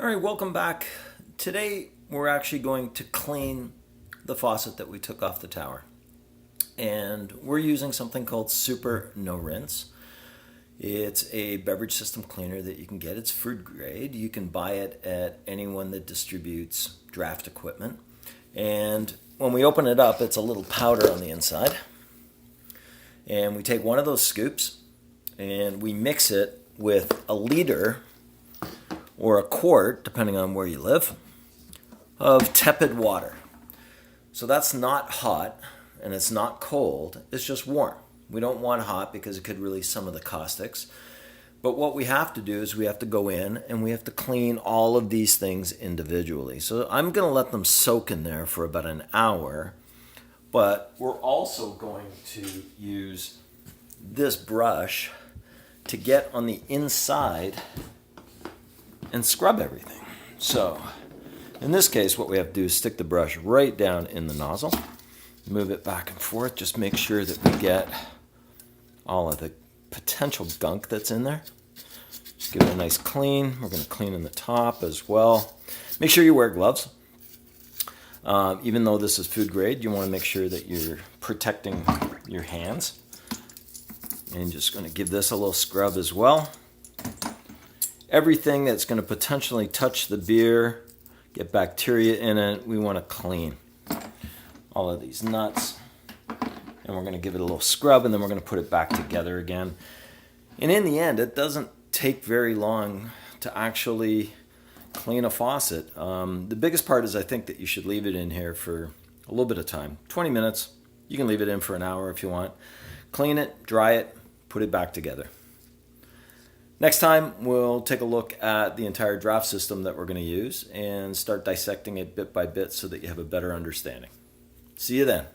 All right, welcome back. Today we're actually going to clean the faucet that we took off the tower. And we're using something called Super No Rinse. It's a beverage system cleaner that you can get. It's food grade. You can buy it at anyone that distributes draft equipment. And when we open it up, it's a little powder on the inside. And we take one of those scoops and we mix it with a liter or a quart, depending on where you live, of tepid water. So that's not hot and it's not cold, it's just warm. We don't want hot because it could release some of the caustics. But what we have to do is we have to go in and we have to clean all of these things individually. So I'm going to let them soak in there for about an hour, but we're also going to use this brush to get on the inside and scrub everything. So in this case, what we have to do is stick the brush right down in the nozzle, move it back and forth, just make sure that we get all of the potential gunk that's in there. Just give it a nice clean. We're going to clean in the top as well. Make sure you wear gloves. Even though this is food grade, you want to make sure that you're protecting your hands. And just going to give this a little scrub as well. Everything that's going to potentially touch the beer, get bacteria in it, we want to clean. All of these nuts. And we're going to give it a little scrub and then we're going to put it back together again. And in the end, it doesn't take very long to actually clean a faucet. The biggest part is I think that you should leave it in here for a little bit of time. 20 minutes. You can leave it in for an hour if you want. Clean it, dry it, put it back together. Next time, we'll take a look at the entire draft system that we're going to use and start dissecting it bit by bit so that you have a better understanding. See you then.